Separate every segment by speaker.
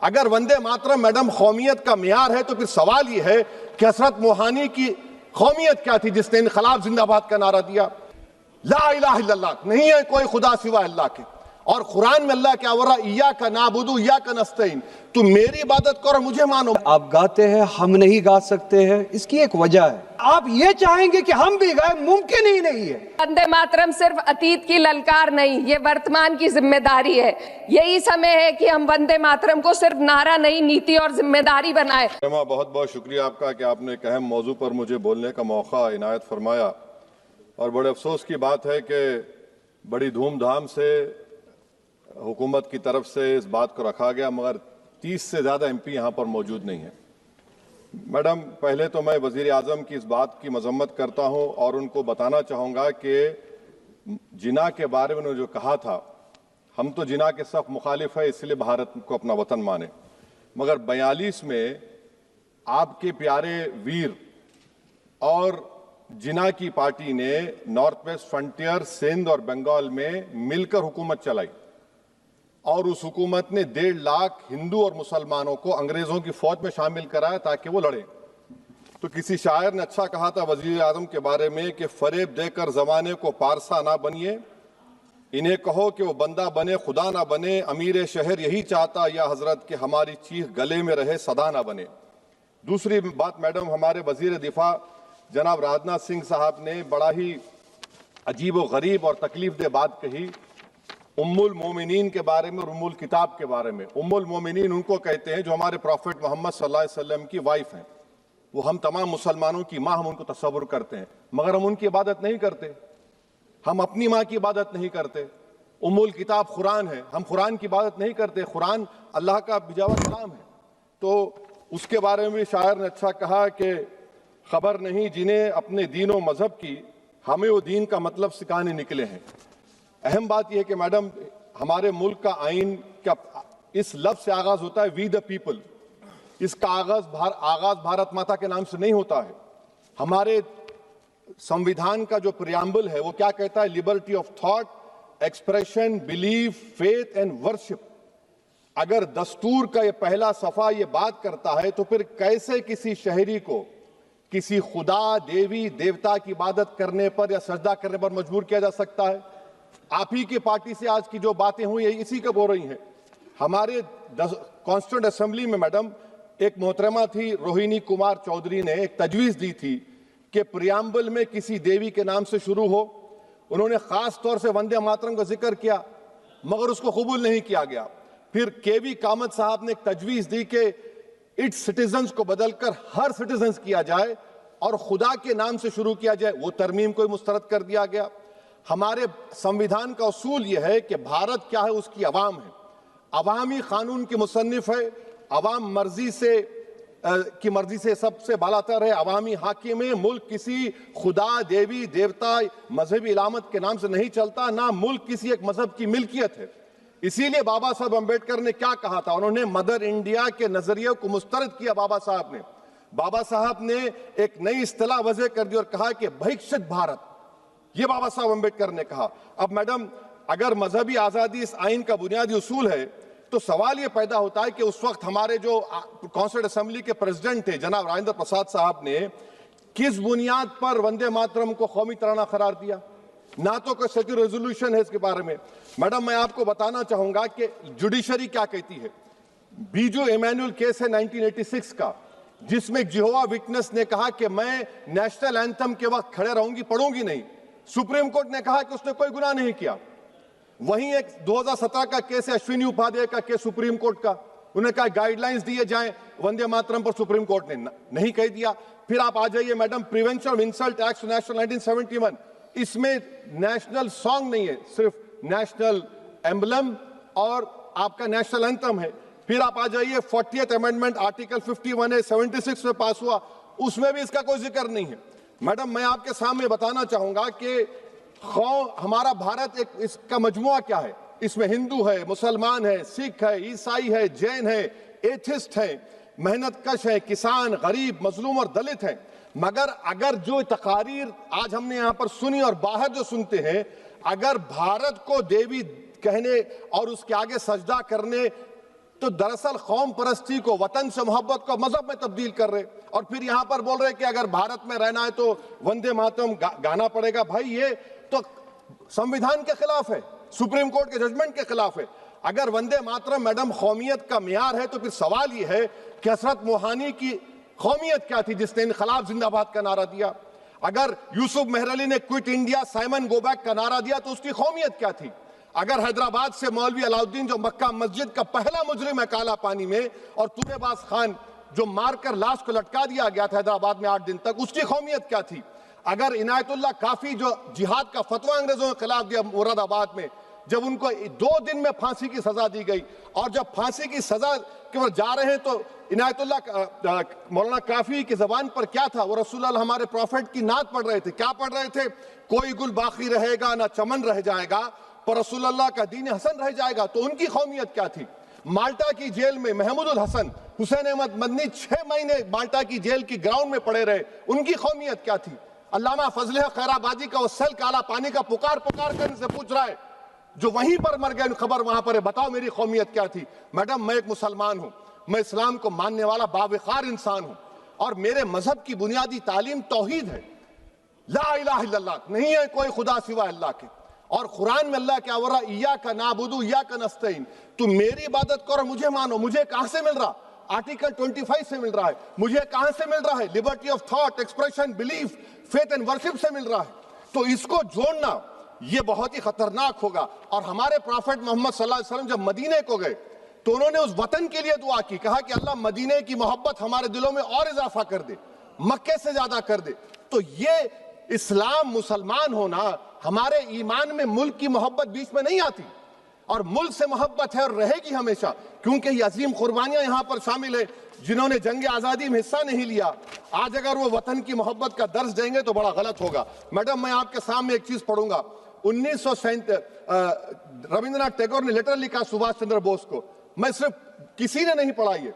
Speaker 1: अगर वंदे मातरम मैडम कौमियत का मियार है तो फिर सवाल यह है कि हजरत मोहानी की कौमियत क्या थी जिसने इनकलाब जिंदाबाद का नारा दिया? ला इलाहा इल्लल्लाह, नहीं है कोई खुदा सिवा अल्लाह के। और कुरान में अल्लाह क्या बोल रहा? इय्याका नाबुदु इय्याका नस्तईन, तुम मेरी इबादत करो मुझे मानो।
Speaker 2: आप गाते हैं, हम नहीं गा सकते हैं, इसकी एक वजह है। आप ये चाहेंगे कि हम भी गाएं, मुमकिन ही नहीं है।
Speaker 3: वंदे मातरम सिर्फ अतीत की ललकार नहीं, ये वर्तमान की जिम्मेदारी है। यही समय है कि हम वंदे मातरम को सिर्फ नारा नहीं, नीति और जिम्मेदारी बनाए।
Speaker 1: बहुत बहुत शुक्रिया आपका कि आपने एक अहम मौजू पर मुझे बोलने का मौका इनायत फरमाया। और बड़े अफसोस की बात है कि बड़ी धूमधाम से हुकूमत की तरफ से इस बात को रखा गया, मगर 30 से ज़्यादा MP यहाँ पर मौजूद नहीं है। मैडम, पहले तो मैं वज़ीर आज़म की इस बात की मजम्मत करता हूँ और उनको बताना चाहूँगा कि जिना के बारे में उन्होंने जो कहा था, हम तो जिना के सख्त मुखालिफ है, इसलिए भारत को अपना वतन माने। मगर 42 में आपके प्यारे वीर और जिना की पार्टी ने नॉर्थ वेस्ट फ्रंटियर, सिंध और बंगाल में मिलकर हुकूमत चलाई और उस हुकूमत ने 1.5 लाख हिंदू और मुसलमानों को अंग्रेजों की फौज में शामिल कराया ताकि वो लड़े। तो किसी शायर ने अच्छा कहा था वजीर आजम के बारे में कि फरेब देकर जमाने को पारसा ना बनिए, इन्हें कहो कि वो बंदा बने खुदा ना बने, अमीर शहर यही चाहता या हजरत कि हमारी चीख गले में रहे सदा ना बने। दूसरी बात मैडम, हमारे वजीर दिफा जनाब राजनाथ सिंह साहब ने बड़ा ही अजीब व गरीब और तकलीफ दे बात कही उम्मुल मोमिनीन के बारे में और उम्मुल किताब के बारे में। उम्मुल मोमिनीन उनको कहते हैं जो हमारे प्रॉफिट मोहम्मद सल्लल्लाहु अलैहि वसल्लम की वाइफ हैं। वो हम तमाम मुसलमानों की माँ, हम उनको तस्वुर करते हैं, मगर हम उनकी इबादत नहीं करते। हम अपनी माँ की इबादत नहीं करते। उम्मुल किताब कुरान है, हम कुरान की इबादत नहीं करते। कुरान अल्लाह का भिजा हुआ कलाम है। तो उसके बारे में शायर ने अच्छा कहा कि खबर नहीं जिन्हें अपने दीन व मजहब की, हमें वो दीन का मतलब सिखाने निकले हैं। अहम बात यह है कि मैडम, हमारे मुल्क का आइन का इस लफ्ज से आगाज होता है वी द पीपल। इसका आगाज भारत माता के नाम से नहीं होता है। हमारे संविधान का जो प्रियम्बल है वो क्या कहता है? Liberty of thought, expression, belief, faith and worship. अगर दस्तूर का ये पहला सफा ये बात करता है तो फिर कैसे किसी शहरी को किसी खुदा, देवी, देवता की इबादत करने पर या सजदा करने पर मजबूर किया जा सकता है? आप ही की पार्टी से आज की जो बातें हुई है इसी का बोल रही हैं। हमारे कॉन्स्टिट्यूंट असेंबली में मैडम एक मोहतरमा थी रोहिणी कुमार चौधरी ने एक तजवीज़ दी थी कि प्रियम्बल में किसी देवी के नाम से शुरू हो। उन्होंने खास तौर से वंदे मातरम का जिक्र किया, मगर उसको कबूल नहीं किया गया। फिर KV कामत साहब ने एक तजवीज़ दी कि इट्स सिटीजन्स को बदलकर हर सिटीजन्स किया जाए और खुदा के नाम से शुरू किया जाए, वो तरमीम को मुस्तरद कर दिया गया। हमारे संविधान का उसूल यह है कि भारत क्या है, उसकी अवाम है, अवामी कानून की मुसन्निफ है, अवाम की मर्जी से सबसे बालातर है, अवामी हाकिम है। मुल्क किसी खुदा, देवी, देवता, मजहबी इलामत के नाम से नहीं चलता, ना मुल्क किसी एक मजहब की मिल्कियत है। इसीलिए बाबा साहब अम्बेडकर ने क्या कहा था? उन्होंने मदर इंडिया के नजरिए को मुस्तरद किया। बाबा साहब ने एक नई इस्तिलाह वजह कर दी और कहा कि भैक्षित भारत, ये बाबा साहब अम्बेडकर ने कहा। अब मैडम, अगर मजहबी आजादी इस आइन का बुनियादी उसूल है तो सवाल ये पैदा होता है कि उस वक्त हमारे जो कॉन्स्टिट्यूंट असेंबली के प्रेसिडेंट थे जनाब राजेंद्र प्रसाद साहब ने किस बुनियाद पर वंदे मातरम को कौमी तराना करार दिया? ना तो कोई सेक्यूर रेजोल्यूशन है इसके बारे में। मैडम, मैं आपको बताना चाहूंगा कि जुडिशरी क्या कहती है। बीजू इमैनुअल केस है 1986 का, जिसमें जिहोवा विटनेस ने कहा कि मैं नेशनल एंथम के वक्त खड़े रहूंगी, पढ़ूंगी नहीं। सुप्रीम कोर्ट ने कहा कि उसने कोई गुनाह नहीं किया। वहीं एक 2017 का केस है अश्विनी उपाध्याय का केस सुप्रीम कोर्ट का, उन्होंने कहा गाइडलाइंस दिए जाएं वंदे मातरम पर, सुप्रीम कोर्ट ने नहीं कह दिया। फिर आप आ जाइए madam, prevention of insult act national 1971, इसमें नेशनल सॉन्ग नहीं है, सिर्फ नेशनल एम्बलम और आपका नेशनल एंथम है। फिर आप आ जाइए 40th अमेंडमेंट आर्टिकल 51 है, 76 में पास हुआ, उसमें भी इसका कोई जिक्र नहीं है। मैडम, मैं आपके सामने बताना चाहूंगा कि हमारा भारत एक इसका मजमुआ क्या है। इसमें हिंदू है, मुसलमान है, सिख है, ईसाई है, जैन है, एथिस्ट है, मेहनतकश है, किसान, गरीब, मजलूम और दलित है। मगर अगर जो तकारीर आज हमने यहाँ पर सुनी और बाहर जो सुनते हैं, अगर भारत को देवी कहने और उसके आगे सजदा करने तो दरअसल कौम परस्ती को, वतन से मोहब्बत को मजहब में तब्दील कर रहे, और फिर यहां पर बोल रहे कि अगर भारत में रहना है तो वंदे मातरम गाना पड़ेगा। भाई ये तो संविधान के खिलाफ है, सुप्रीम कोर्ट के जजमेंट के खिलाफ है। अगर वंदे मातरम मैडम कौमियत का मियार है तो फिर सवाल ये है कि हसरत मोहानी की कौमियत क्या थी जिसने इनकलाब जिंदाबाद का नारा दिया? अगर यूसुफ मेहरली ने quit India Simon go back का नारा दिया तो उसकी कौमियत क्या थी? अगर हैदराबाद से मौलवी अलाउद्दीन जो मक्का मस्जिद का पहला मुजरिम है काला पानी में, और तूरेबाज खान जो मारकर लाश को लटका दिया गया था हैदराबाद में 8 दिन तक, उसकी कौमियत क्या थी? अगर इनायतुल्लाह काफी जो जिहाद का फतवा अंग्रेजों के खिलाफ दिया मुरादाबाद में, जब उनको 2 दिन में फांसी की सजा दी गई, और जब फांसी की सजा के ओर जा रहे हैं तो इनायतुल्लाह मौलाना काफी की जबान पर क्या था? वो रसूलुल्लाह हमारे प्रॉफिट की नात पढ़ रहे थे। क्या पढ़ रहे थे? कोई गुल बाकी रहेगा ना चमन रह जाएगा, पर रसूलुल्लाह का दीन हसन रह जाएगा। तो उनकी कौमियत क्या थी? माल्टा की जेल में महमूदुल हसन, हुसैन अहमद मदनी 6 महीने माल्टा की जेल की ग्राउंड में पड़े रहे, उनकी कौमियत क्या थी? अल्लामा फजल खैराबादी का वो सेल काला पानी का पुकार कर से पूछ रहा है, जो वहीं पर मर गए, खबर वहां पर है, बताओ मेरी कौमियत क्या थी? मैडम मैं एक मुसलमान हूं, मैं इस्लाम को मानने वाला बावकार इंसान हूं, और मेरे मजहब की बुनियादी तालीम तौहीद है, ला इलाहा इल्लल्लाह, नहीं है कोई खुदा सिवा अल्लाह के। और कुरान में अल्लाह क्या बोल रहा? इय्याका नाबुदु इय्याका नस्तईन, तुम मेरी इबादत करो, मुझे मानो। मुझे कहां से मिल रहा? आर्टिकल 25 से मिल रहा है। मुझे कहां से मिल रहा है? Liberty of thought, expression, belief, faith and worship से मिल रहा है। तो इसको जोड़ना ये बहुत ही खतरनाक होगा। और हमारे प्रॉफेट मोहम्मद सल्लल्लाहु अलैहि वसल्लम जब मदीने को गए तो उन्होंने उस वतन के लिए दुआ की, कहा कि अल्लाह मदीने की मोहब्बत हमारे दिलों में और इजाफा कर दे, मक्के से ज्यादा कर दे। तो ये इस्लाम, मुसलमान होना, हमारे ईमान में मुल्क की मोहब्बत बीच में नहीं आती, और मुल्क से मोहब्बत है और रहेगी हमेशा, क्योंकि ये अजीम कुर्बानियां यहां पर शामिल है जिन्होंने जंग आजादी में हिस्सा नहीं लिया। आज अगर वो वतन की मोहब्बत का दर्ज देंगे तो बड़ा गलत होगा। मैडम मैं आपके सामने एक चीज पढ़ूंगा। 1937 रविंद्रनाथ टैगोर ने लेटर लिखा सुभाष चंद्र बोस को, मैं सिर्फ किसी ने नहीं पढ़ा ये।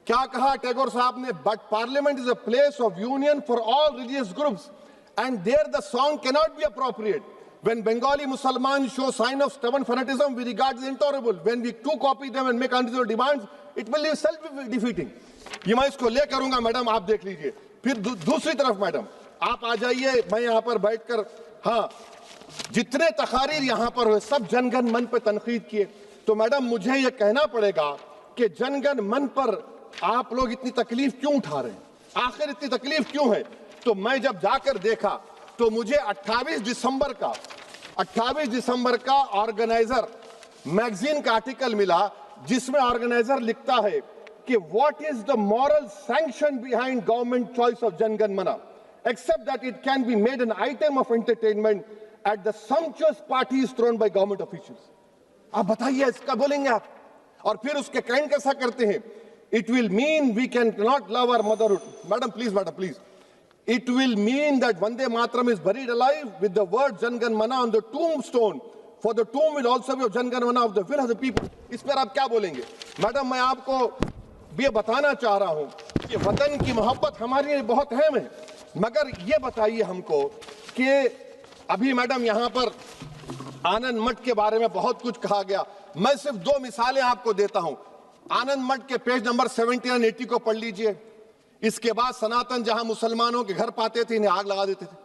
Speaker 1: क्या कहा टैगोर साहब ने? But parliament is a place of union for all religious groups and there the song cannot be appropriate. When Bengali Muslims show sign of stubborn fanatism, we regard it intolerable. When we too copy them and make unreasonable demands, it will be self-defeating. ये मैं इसको ले करूंगा madam, आप देख लीजिए। फिर दूसरी तरफ मैडम आप आ जाइए, मैं यहाँ पर बैठकर, हाँ जितने तकारीर यहाँ पर हुए सब जनगण मन पर तनकीद किए, तो मैडम मुझे ये कहना पड़ेगा कि जनगण मन पर आप लोग इतनी तकलीफ क्यों उठा रहे हैं? आखिर इतनी तकलीफ क्यों है? तो मैं जब जाकर देखा तो मुझे 28 दिसंबर का ऑर्गेनाइजर मैगजीन का आर्टिकल मिला, जिसमें ऑर्गेनाइजर लिखता है कि what is the moral sanction behind government choice of जनगण मना, accept that it can be made an item of entertainment at the सम्पचुअस parties throne by government officials. आप बताइए इसका बोलेंगे आप? और फिर उसके काइंड कैसा करते हैं? It will mean we can not love our motherhood. Madam please, it will mean that Vande Mataram is buried alive with the word Jangan Mana on the tombstone, for the tomb will also be of Jangan Mana of the will of the people. इस पर आप क्या बोलेंगे? Madam मैं आपको ये बताना चाह रहा हूं कि वतन की मोहब्बत हमारे लिए बहुत अहम है, मगर ये बताइए हमको कि अभी मैडम यहाँ पर आनंद मठ के बारे में बहुत कुछ कहा गया। मैं सिर्फ 2 मिसालें आपको देता हूं। आनंद मठ के पेज नंबर 70 और 80 को पढ़ लीजिए। इसके बाद सनातन जहां मुसलमानों के घर पाते थे इन्हें आग लगा देते थे।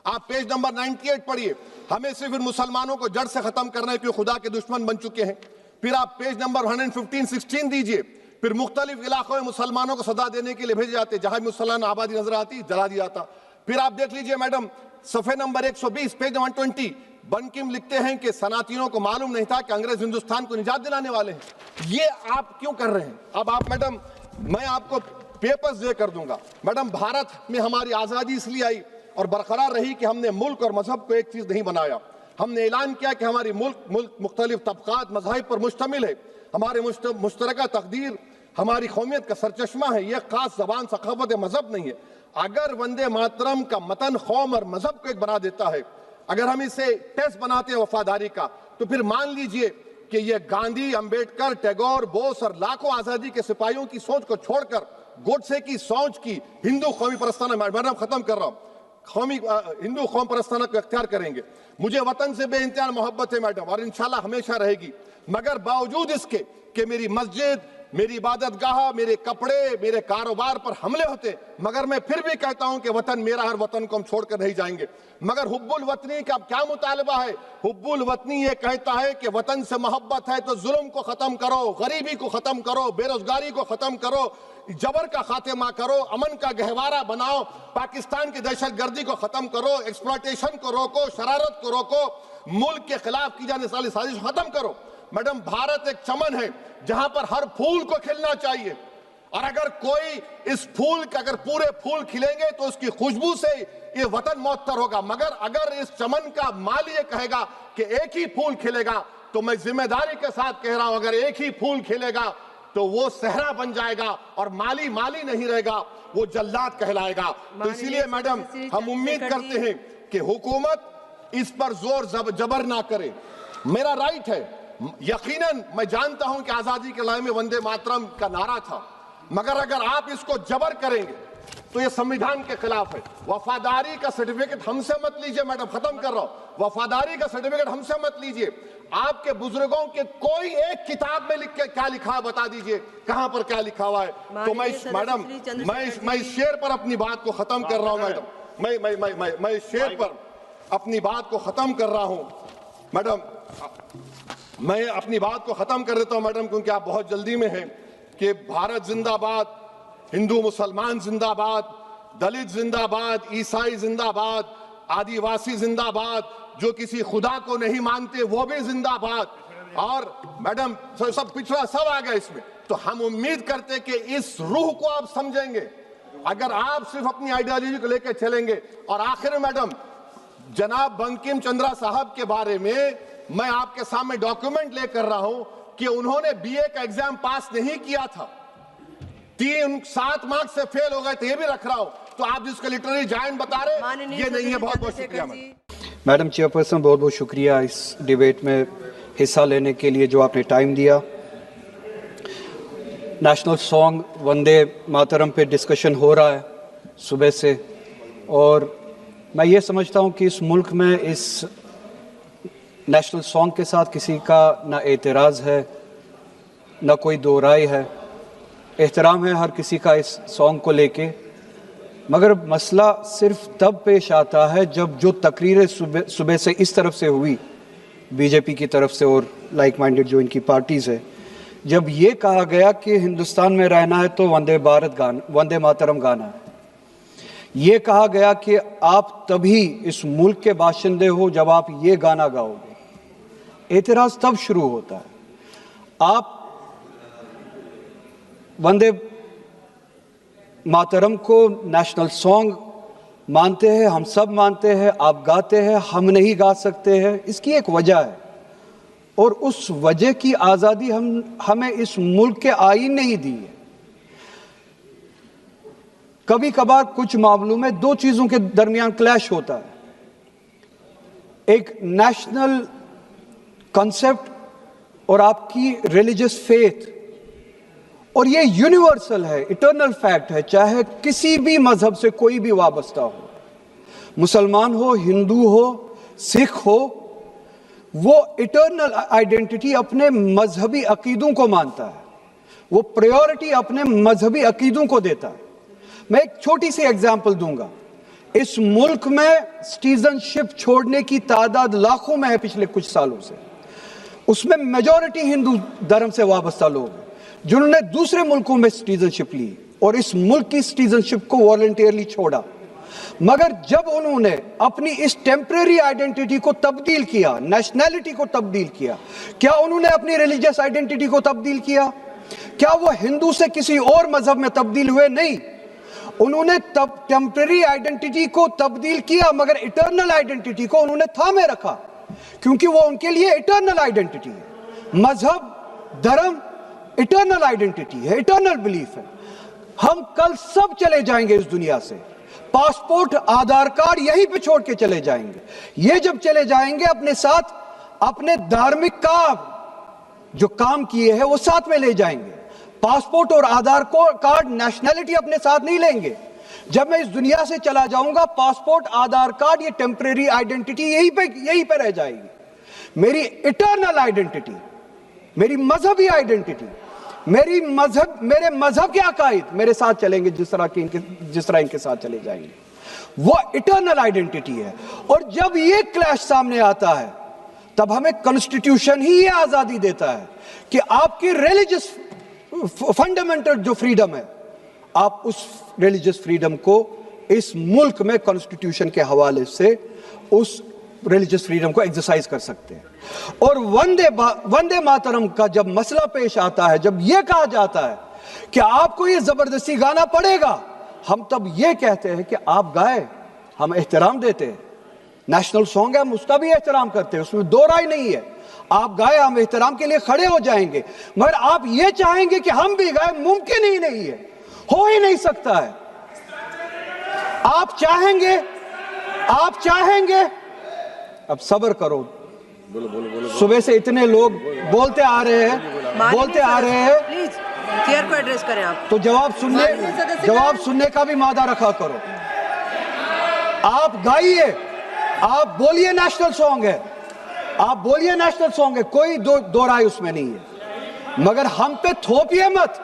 Speaker 1: आप पेज नंबर 98 पढ़िए, हमें सिर्फ इन मुसलमानों को जड़ से खत्म करना है क्योंकि खुदा के दुश्मन बन चुके हैं। फिर आप पेज नंबर 115-16 दीजिए, फिर मुख्तलिफ इलाकों में मुसलमानों को सदा देने के लिए भेजे जाते, जहां मुसलमान आबादी नजर आती जला दिया जाता। फिर आप देख लीजिए मैडम सफे नंबर 120 पेज 120, बंकिम लिखते हैं कि सनातियों को मालूम नहीं था कि अंग्रेज हिंदुस्तान को निजात दिलाने वाले हैं। ये आप क्यों कर रहे हैं? अब आप मैडम मैं आपको पेपर्स दे कर दूंगा। मैडम भारत में हमारी आजादी इसलिए आई और बरकरार रही कि हमने मुल्क और मजहब को एक चीज नहीं बनाया। हमने ऐलान किया कि हमारी मुल्क मुख्तलिफ तबकात मज़ाहिब पर मुश्तमिल है, हमारे मुश्तरका तकदीर हमारी कौमियत का सरचश्मा है, यह खास जबान सखावत मजहब नहीं है। अगर वंदे मातरम का मतन कौम और मजहब को एक बना देता है, अगर हम इसे टेस्ट बनाते हैं वफादारी का, तो फिर मान लीजिए कि यह गांधी, अंबेडकर, टैगोर, बोस और लाखों आजादी के सिपाहियों की सोच को छोड़कर गोडसे की सोच की हिंदू कौमी परस्ताना, मैडम खत्म कर रहा हूं, हिंदू कौम परस्ताना को इख्तियार करेंगे। मुझे वतन से बेइंतहा मोहब्बत है मैडम, और इंशाल्लाह हमेशा रहेगी, मगर बावजूद इसके कि मेरी मस्जिद, मेरी इबादतगाह, मेरे कपड़े, मेरे कारोबार पर हमले होते, मगर मैं फिर भी कहता हूं कि वतन मेरा हर वतन को हम छोड़कर नहीं जाएंगे। मगर हुब्बुल वतनी का क्या मुतालबा है? हुब्बुल वतनी ये कहता है कि वतन से मोहब्बत है तो जुल्म को खत्म करो, गरीबी को खत्म करो, बेरोजगारी को खत्म करो, जबर का खात्मा करो, अमन का गहवारा बनाओ, पाकिस्तान की दहशतगर्दी को खत्म करो, एक्सप्लॉयटेशन को रोको, शरारत को रोको, मुल्क के खिलाफ की जाने वाली साजिश खत्म करो। मैडम, भारत एक चमन है जहां पर हर फूल को खिलना चाहिए, और अगर कोई इस फूल के अगर पूरे फूल खिलेंगे तो उसकी खुशबू से ये वतन मौतर होगा। मगर अगर इस चमन का माली ये कहेगा कि एक ही फूल खिलेगा, तो मैं जिम्मेदारी के साथ कह रहा हूं, अगर एक ही फूल खिलेगा तो वो सहरा बन जाएगा और माली माली नहीं रहेगा, वो जल्लाद कहलाएगा। तो इसीलिए मैडम, हम उम्मीद करते हैं कि हुकूमत इस पर जोर जबर ना करे। मेरा राइट है, यकीनन मैं जानता हूं कि आजादी के लड़ाई में वंदे मातरम का नारा था, मगर अगर आप इसको जबर करेंगे तो ये संविधान के खिलाफ है। वफादारी का सर्टिफिकेट हमसे मत लीजिए मैडम, खत्म कर रहा हूं। वफादारी का सर्टिफिकेट हमसे मत लीजिए। आपके बुजुर्गों के कोई एक किताब में लिख के क्या लिखा है बता दीजिए, कहां पर क्या लिखा हुआ है। तो मैं मैडम, मैं इस शेर पर अपनी बात को खत्म कर रहा हूं मैडम, मैं इस शेर पर अपनी बात को खत्म कर रहा हूं मैडम, मैं अपनी बात को खत्म कर देता हूं मैडम, क्योंकि आप बहुत जल्दी में हैं। कि भारत जिंदाबाद, हिंदू मुसलमान जिंदाबाद, दलित जिंदाबाद, ईसाई जिंदाबाद, आदिवासी जिंदाबाद, जो किसी खुदा को नहीं मानते वो भी जिंदाबाद, और मैडम सब पिछड़ा सब आ गया इसमें। तो हम उम्मीद करते कि इस रूह को आप समझेंगे, अगर आप सिर्फ अपनी आइडियोलॉजी को लेकर चलेंगे। और आखिर में मैडम, जनाब बंकिम चंद्रा साहब के बारे में मैं आपके सामने डॉक्यूमेंट लेकर रहा हूं कि उन्होंने बीए का एग्जाम पास नहीं किया था, 7 मार्क्स से फेल हो गए थे, ये भी रख रहा हूं। तो आप जिसका लिटरेरी जायंट बता रहे ये नहीं है। बहुत बहुत शुक्रिया
Speaker 2: मैडम चेयरपर्सन, बहुत बहुत शुक्रिया इस डिबेट में हिस्सा लेने के लिए जो आपने टाइम दिया। नेशनल सॉन्ग वंदे मातरम पे डिस्कशन हो रहा है सुबह से, और मैं ये समझता हूँ कि इस मुल्क में इस नेशनल सॉन्ग के साथ किसी का ना एतराज़ है, ना कोई दो राय है। एहतराम है हर किसी का इस सॉन्ग को लेके, मगर मसला सिर्फ तब पेश आता है जब जो तकरीरें सुबह से इस तरफ से हुई, बीजेपी की तरफ से और लाइक माइंडेड जो इनकी पार्टीज़ है, जब ये कहा गया कि हिंदुस्तान में रहना है तो वंदे मातरम गाना है। ये कहा गया कि आप तभी इस मुल्क के बाशिंदे हो जब आप ये गाना गाओगे। एतराज़ तब शुरू होता है। आप वंदे मातरम को नेशनल सॉन्ग मानते हैं, हम सब मानते हैं, आप गाते हैं, हम नहीं गा सकते हैं। इसकी एक वजह है, और उस वजह की आज़ादी हमें इस मुल्क के आईन ने ही दी है। कभी कभार कुछ मामलों में दो चीज़ों के दरमियान क्लैश होता है, एक नेशनल कॉन्सेप्ट और आपकी रिलीजियस फेथ, और ये यूनिवर्सल है, इटर्नल फैक्ट है, चाहे किसी भी मजहब से कोई भी वाबस्ता हो, मुसलमान हो, हिंदू हो, सिख हो, वो इटर्नल आइडेंटिटी अपने मजहबी अकीदों को मानता है, वो प्रायोरिटी अपने मजहबी अकीदों को देता है। मैं एक छोटी सी एग्जांपल दूंगा। इस मुल्क में सिटीजनशिप छोड़ने की तादाद लाखों में है पिछले कुछ सालों से, उसमें मेजॉरिटी हिंदू धर्म से वाबस्ता लोग हैं जिन्होंने दूसरे मुल्कों में सिटीजनशिप ली और इस मुल्क की सिटीजनशिप को वॉलंटियरली छोड़ा। मगर जब उन्होंने अपनी इस टेम्परेरी आइडेंटिटी को तब्दील किया, नेशनैलिटी को तब्दील किया, क्या उन्होंने अपनी रिलीजियस आइडेंटिटी को तब्दील किया? क्या वो हिंदू से किसी और मजहब में तब्दील हुए? नहीं, उन्होंने तब टेम्परेरी आइडेंटिटी को तब्दील किया, मगर इटर्नल आइडेंटिटी को उन्होंने थामे रखा, क्योंकि वो उनके लिए इटर्नल आइडेंटिटी है। मजहब, धर्म इटर्नल आइडेंटिटी है, इटर्नल बिलीफ है। हम कल सब चले जाएंगे इस दुनिया से, पासपोर्ट, आधार कार्ड यहीं पे छोड़ के चले जाएंगे। ये जब चले जाएंगे अपने साथ अपने धार्मिक काम जो काम किए हैं वो साथ में ले जाएंगे। पासपोर्ट और आधार कार्ड, नेशनैलिटी अपने साथ नहीं लेंगे। जब मैं इस दुनिया से चला जाऊंगा, पासपोर्ट, आधार कार्ड, ये टेम्परेरी आइडेंटिटी यहीं पे रह जाएगी। मेरी इटर्नल आइडेंटिटी मेरी मजहबी आइडेंटिटी, मेरे मजहब के अकायद मेरे साथ चलेंगे जिस तरह इनके साथ चले जाएंगे, वो इटर्नल आइडेंटिटी है। और जब ये क्लैश सामने आता है तब हमें कॉन्स्टिट्यूशन ही ये आजादी देता है कि आपकी रिलीजियस फंडामेंटल जो फ्रीडम है, आप उस रिलीजियस फ्रीडम को इस मुल्क में कॉन्स्टिट्यूशन के हवाले से उस रिलीजियस फ्रीडम को एक्सरसाइज कर सकते हैं। और वंदे मातरम का जब मसला पेश आता है, जब यह कहा जाता है कि आपको यह जबरदस्ती गाना पड़ेगा, हम तब यह कहते हैं कि आप गाए, हम एहतराम देते हैं। नेशनल सॉन्ग है, हम उसका भी एहतराम करते हैं, उसमें दो राय नहीं है। आप गाए, हम एहतराम के लिए खड़े हो जाएंगे, मगर आप ये चाहेंगे कि हम भी गाए, मुमकिन ही नहीं है, हो ही नहीं सकता है। आप चाहेंगे, अब सब्र करो। सुबह से इतने लोग बोलते आ रहे हैं
Speaker 4: प्लीज चेयर को एड्रेस करें आप,
Speaker 2: तो जवाब सुनने का भी मादा रखा करो। आप गाइए, आप बोलिए नेशनल सॉन्ग है, आप बोलिए नेशनल सॉन्ग है, कोई दो राय उसमें नहीं है, मगर हम पे थोपिए मत।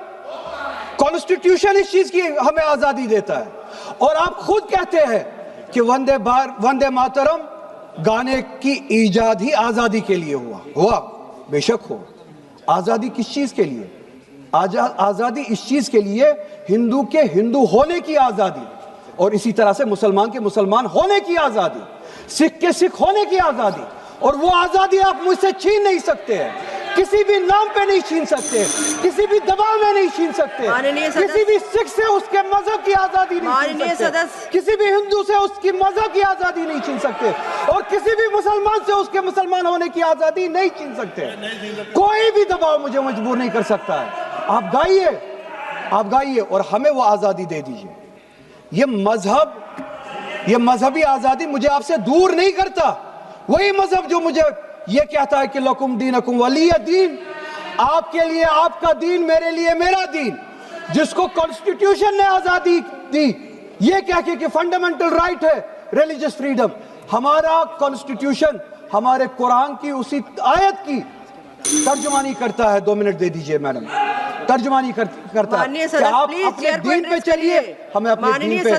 Speaker 2: कॉन्स्टिट्यूशन इस चीज की हमें आजादी देता है। और आप खुद कहते हैं कि वंदे मातरम गाने की ईजाद ही आजादी के लिए हुआ, बेशक हो। आजादी किस चीज के लिए? आजादी इस चीज के लिए, हिंदू के हिंदू होने की आजादी, और इसी तरह से मुसलमान के मुसलमान होने की आजादी, सिख के सिख होने की आजादी। और वो आजादी आप मुझसे छीन नहीं सकते हैं, किसी भी नाम पे नहीं छीन सकते, किसी भी दबाव में नहीं छीन सकते, किसी भी सिख से उसके मजहब की आजादी नहीं छीन सकते, किसी भी हिंदू से उसकी मजहब की आजादी नहीं छीन सकते, और किसी भी मुसलमान से उसके मुसलमान होने की आजादी नहीं छीन सकते। कोई भी दबाव मुझे मजबूर नहीं कर सकता है। आप गाइए और हमें वो आजादी दे दीजिए। ये मजहबी आजादी मुझे आपसे दूर नहीं करता। वही मजहब जो मुझे ये कहता है कि लकुम दीनकुम वलिय दीन, आपके लिए आपका दीन, मेरे लिए मेरा दीन, जिसको कॉन्स्टिट्यूशन ने आजादी दी ये कह के कि फंडामेंटल राइट है रिलीजियस फ्रीडम। हमारा कॉन्स्टिट्यूशन हमारे कुरान की उसी आयत की तर्जुमानी करता है। 2 मिनट दे दीजिए मैडम, तर्जुमानी करता है कि आप अपने दीन पे चलिए, हमें अपने दीन पे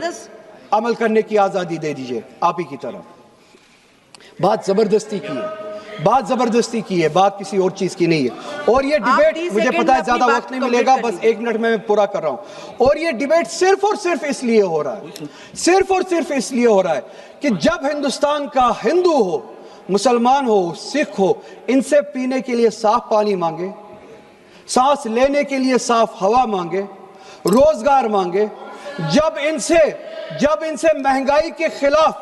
Speaker 2: अमल करने की आजादी दे दीजिए। आप ही की तरफ बात जबरदस्ती की है, बात किसी और चीज की नहीं है। और ये डिबेट, मुझे पता है ज्यादा वक्त नहीं मिलेगा, बस 1 मिनट में मैं पूरा कर रहा हूं। और ये डिबेट सिर्फ और सिर्फ इसलिए हो रहा है कि जब हिंदुस्तान का हिंदू हो, मुसलमान हो, सिख हो, इनसे पीने के लिए साफ पानी मांगे, सांस लेने के लिए साफ हवा मांगे, रोजगार मांगे, जब इनसे महंगाई के खिलाफ,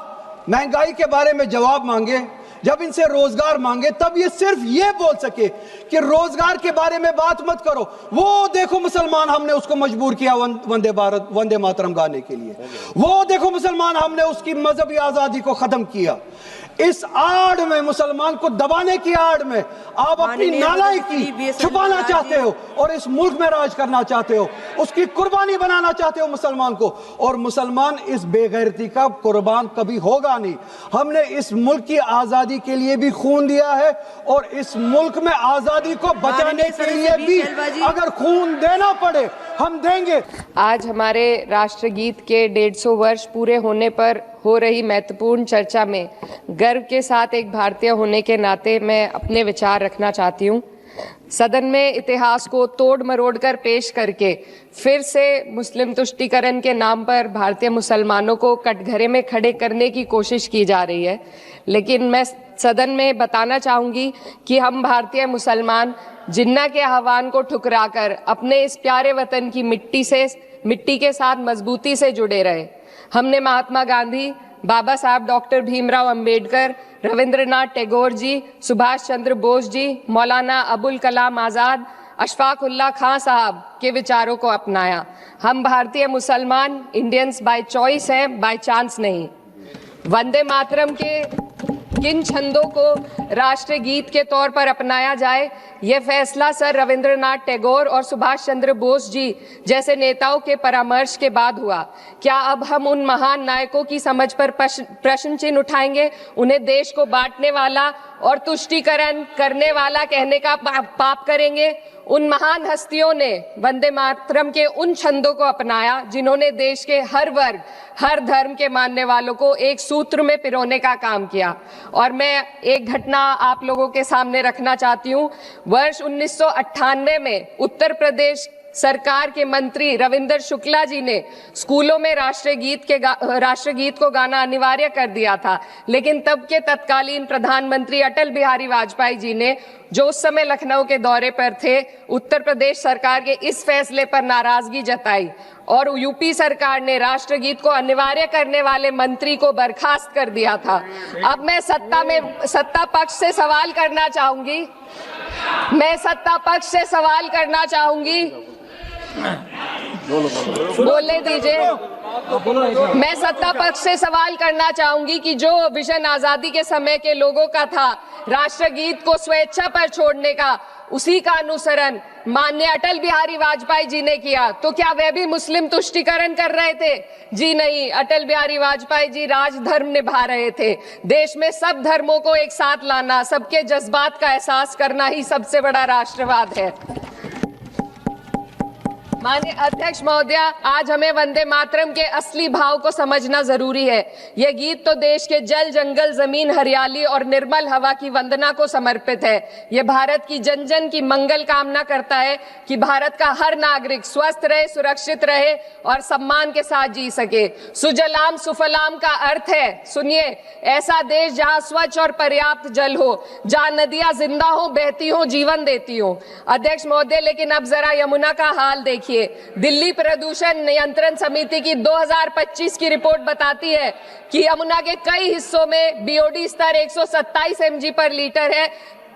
Speaker 2: महंगाई के बारे में जवाब मांगे, जब इनसे रोजगार मांगे, तब ये सिर्फ ये बोल सके कि रोजगार के बारे में बात मत करो। वो देखो मुसलमान, हमने उसको मजबूर किया वंदे मातरम गाने के लिए। वो देखो मुसलमान, हमने उसकी मजहबी आजादी को खत्म किया। इस आड़ में, मुसलमान को दबाने की आड़ में आप अपनी नालायकी छुपाना चाहते हो और इस मुल्क में राज करना चाहते हो, उसकी कुर्बानी बनाना चाहते हो मुसलमान को। और मुसलमान इस बेगैरती का कुर्बान कभी होगा नहीं। हमने इस मुल्क की आजादी के लिए भी खून दिया है और इस मुल्क में आजादी को बचाने के लिए भी अगर खून देना पड़े हम देंगे।
Speaker 3: आज हमारे राष्ट्रगीत के 150 वर्ष पूरे होने पर हो रही महत्वपूर्ण चर्चा में गर्व के साथ एक भारतीय होने के नाते मैं अपने विचार रखना चाहती हूँ। सदन में इतिहास को तोड़ मरोड़ कर पेश करके फिर से मुस्लिम तुष्टीकरण के नाम पर भारतीय मुसलमानों को कटघरे में खड़े करने की कोशिश की जा रही है। लेकिन मैं सदन में बताना चाहूँगी कि हम भारतीय मुसलमान जिन्ना के आह्वान को ठुकराकर अपने इस प्यारे वतन की मिट्टी के साथ मजबूती से जुड़े रहे। हमने महात्मा गांधी, बाबा साहब डॉक्टर भीमराव अंबेडकर, रविंद्रनाथ टैगोर जी, सुभाष चंद्र बोस जी, मौलाना अबुल कलाम आज़ाद, अशफाक उल्लाह खां साहब के विचारों को अपनाया। हम भारतीय मुसलमान इंडियंस बाय चॉइस हैं, बाय चांस नहीं। वंदे मातरम के किन छंदों को राष्ट्रगीत के तौर पर अपनाया जाए, यह फैसला सर रविंद्रनाथ टैगोर और सुभाष चंद्र बोस जी जैसे नेताओं के परामर्श के बाद हुआ। क्या अब हम उन महान नायकों की समझ पर प्रश्न चिन्ह उठाएंगे, उन्हें देश को बांटने वाला और तुष्टीकरण करने वाला कहने का पाप करेंगे? उन महान हस्तियों ने वंदे मातरम के उन छंदों को अपनाया जिन्होंने देश के हर वर्ग, हर धर्म के मानने वालों को एक सूत्र में पिरोने का काम किया। और मैं एक घटना आप लोगों के सामने रखना चाहती हूँ। वर्ष 1998 में उत्तर प्रदेश सरकार के मंत्री रविंदर शुक्ला जी ने स्कूलों में राष्ट्रगीत को गाना अनिवार्य कर दिया था, लेकिन तब के तत्कालीन प्रधानमंत्री अटल बिहारी वाजपेयी जी ने, जो उस समय लखनऊ के दौरे पर थे, उत्तर प्रदेश सरकार के इस फैसले पर नाराजगी जताई और यूपी सरकार ने राष्ट्रगीत को अनिवार्य करने वाले मंत्री को बर्खास्त कर दिया था। अब मैं सत्ता पक्ष से सवाल करना चाहूंगी, बोलने दीजिए। मैं सत्ता पक्ष से सवाल करना चाहूंगी कि जो विजन आजादी के समय के लोगों का था, राष्ट्रगीत को स्वेच्छा पर छोड़ने का, उसी का अनुसरण माननीय अटल बिहारी वाजपेयी जी ने किया, तो क्या वे भी मुस्लिम तुष्टीकरण कर रहे थे? जी नहीं, अटल बिहारी वाजपेयी जी राजधर्म निभा रहे थे। देश में सब धर्मों को एक साथ लाना, सबके जज्बात का एहसास करना ही सबसे बड़ा राष्ट्रवाद है। माननीय अध्यक्ष महोदया, आज हमें वंदे मातरम के असली भाव को समझना जरूरी है। यह गीत तो देश के जल, जंगल, जमीन, हरियाली और निर्मल हवा की वंदना को समर्पित है। यह भारत की जन जन की मंगल कामना करता है कि भारत का हर नागरिक स्वस्थ रहे, सुरक्षित रहे और सम्मान के साथ जी सके। सुजलाम सुफलाम का अर्थ है, सुनिए, ऐसा देश जहां स्वच्छ और पर्याप्त जल हो, जहां नदियां जिंदा हो, बहती हो, जीवन देती हो। अध्यक्ष महोदय, लेकिन अब जरा यमुना का हाल देखिए। दिल्ली प्रदूषण नियंत्रण समिति की 2025 की रिपोर्ट बताती है कि यमुना के कई हिस्सों में बीओडी स्तर 127 mg पर लीटर है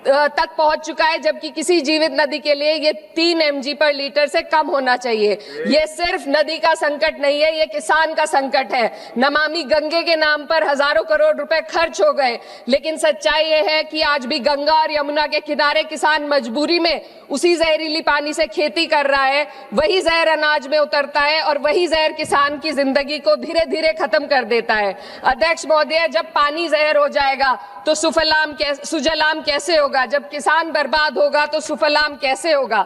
Speaker 3: तक पहुंच चुका है, जबकि किसी जीवित नदी के लिए ये 3 mg पर लीटर से कम होना चाहिए। ये सिर्फ नदी का संकट नहीं है, ये किसान का संकट है। नमामि गंगे के नाम पर हजारों करोड़ रुपए खर्च हो गए, लेकिन सच्चाई ये है कि आज भी गंगा और यमुना के किनारे किसान मजबूरी में उसी जहरीली पानी से खेती कर रहा है। वही जहर अनाज में उतरता है और वही जहर किसान की जिंदगी को धीरे धीरे खत्म कर देता है। अध्यक्ष महोदय, जब पानी जहर हो जाएगा तो सुजलाम कैसे होगा? जब किसान बर्बाद होगा तो सुफलाम कैसे होगा?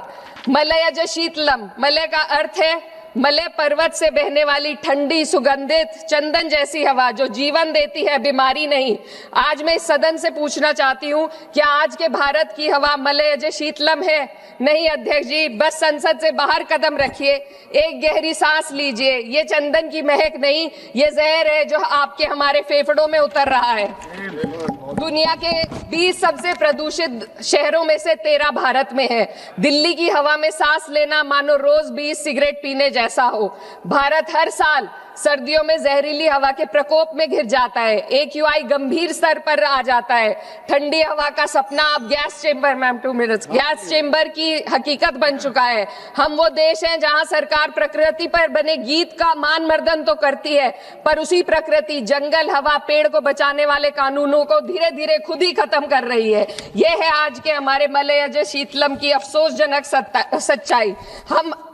Speaker 3: मलयज शीतलम, मलय का अर्थ है मलय पर्वत से बहने वाली ठंडी, सुगंधित, चंदन जैसी हवा जो जीवन देती है, बीमारी नहीं। आज मैं इस सदन से पूछना चाहती हूँ, क्या आज के भारत की हवा मलयज शीतलम है? नहीं अध्यक्ष जी, बस संसद से बाहर कदम रखिए, एक गहरी सांस लीजिए। ये चंदन की महक नहीं, ये जहर है जो आपके हमारे फेफड़ों में उतर रहा है। दुनिया के 20 सबसे प्रदूषित शहरों में से 13 भारत में है। दिल्ली की हवा में सांस लेना मानो रोज 20 सिगरेट पीने जैसा हो। भारत हर साल सर्दियों में जहरीली हवा के प्रकोप में घिर जाता है। AQI गंभीर स्तर पर आ जाता है। ठंडी हवा का सपना अब गैस चेंबर की हकीकत बन चुका है। हम वो देश हैं जहां सरकार प्रकृति पर बने गीत का मान मर्दन तो करती है, पर उसी प्रकृति, जंगल, हवा, पेड़ को बचाने वाले कानूनों को धीरे धीरे खुद ही खत्म कर रही है। ये है आज के हमारे मलयज शीतलम की अफसोसजनक सच्चाई।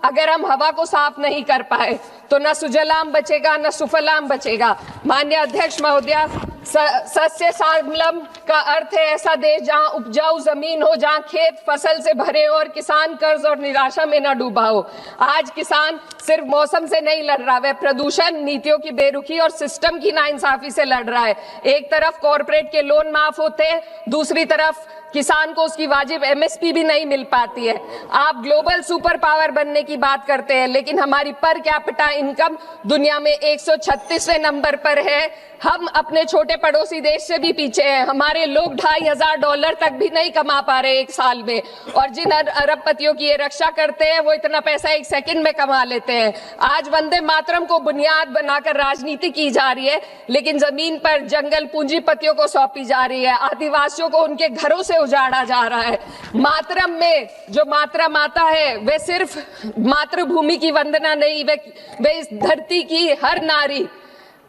Speaker 3: अगर हम हवा को साफ नहीं कर पाए तो न सुजलाम बचेगा न सुफलाम बचेगा। माननीय अध्यक्ष महोदया, सस्य श्यामलम का अर्थ है ऐसा देश जहां उपजाऊ जमीन हो, जहां खेत फसल से भरे हो और किसान कर्ज और निराशा में न डूबा हो। आज किसान सिर्फ मौसम से नहीं लड़ रहा, वह प्रदूषण, नीतियों की बेरुखी और सिस्टम की नाइंसाफी से लड़ रहा है। एक तरफ कॉर्पोरेट के लोन माफ होते हैं, दूसरी तरफ किसान को उसकी वाजिब MSP भी नहीं मिल पाती है। आप ग्लोबल सुपर पावर बनने की बात करते हैं, लेकिन हमारी पर कैपिटा इनकम दुनिया में 136वें नंबर पर है। हम अपने छोटे पड़ोसी देश से भी पीछे हैं। हमारे लोग $2,500 तक भी नहीं कमा पा रहे एक साल में, और जिन अरबपतियों की ये रक्षा करते हैं वो इतना पैसा 1 सेकंड में कमा लेते हैं। आज वंदे मातरम को बुनियाद बनाकर राजनीति की जा रही है, लेकिन जमीन पर जंगल पूंजीपतियों को सौंपी जा रही है। आदिवासियों को उनके घरों से उजाड़ा जा रहा है। मातरम में जो मात्रा माता है वे सिर्फ मातृभूमि की वंदना नहीं, वे इस धरती की हर नारी,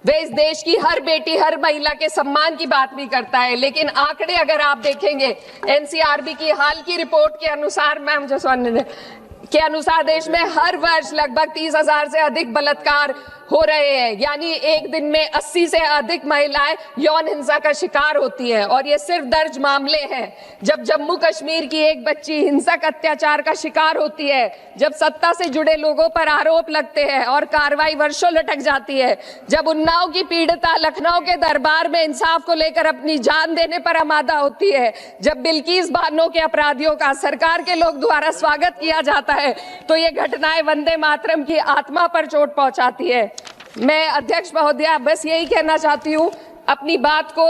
Speaker 3: वे इस देश की हर बेटी, हर महिला के सम्मान की बात भी करता है। लेकिन आंकड़े अगर आप देखेंगे, एनसीआरबी की हाल की रिपोर्ट के अनुसार, मैम के अनुसार देश में हर वर्ष लगभग 30,000 से अधिक बलात्कार हो रहे हैं। यानी एक दिन में 80 से अधिक महिलाएं यौन हिंसा का शिकार होती हैं। और ये सिर्फ दर्ज मामले हैं। जब जम्मू कश्मीर की एक बच्ची हिंसक अत्याचार का शिकार होती है, जब सत्ता से जुड़े लोगों पर आरोप लगते हैं और कार्रवाई वर्षों लटक जाती है, जब उन्नाव की पीड़िता लखनऊ के दरबार में इंसाफ को लेकर अपनी जान देने पर आमादा होती है, जब बिल्किस बानो के अपराधियों का सरकार के लोग द्वारा स्वागत किया जाता है, तो ये घटनाएं वंदे मातरम की आत्मा पर चोट पहुंचाती है। मैं अध्यक्ष महोदया बस यही कहना चाहती हूँ अपनी बात को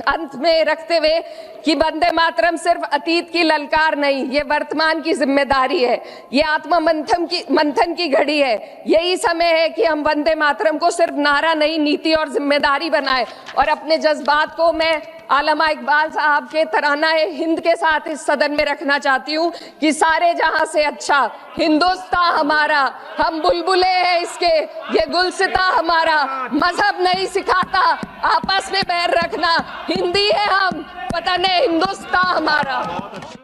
Speaker 3: अंत में रखते हुए कि वंदे मातरम सिर्फ अतीत की ललकार नहीं, ये वर्तमान की जिम्मेदारी है। ये आत्मा मंथन की घड़ी है। यही समय है कि हम वंदे मातरम को सिर्फ नारा नहीं, नीति और जिम्मेदारी बनाए। और अपने जज्बात को मैं आलमा इकबाल साहब के तराना-ए हिंद के साथ इस सदन में रखना चाहती हूँ कि सारे जहां से अच्छा हिंदुस्तान हमारा, हम बुलबुले हैं इसके, ये गुलसिता हमारा, मजहब नहीं सिखाता आपस में बैर रखना, हिंदी है हम, वतन है हिंदुस्तान हमारा।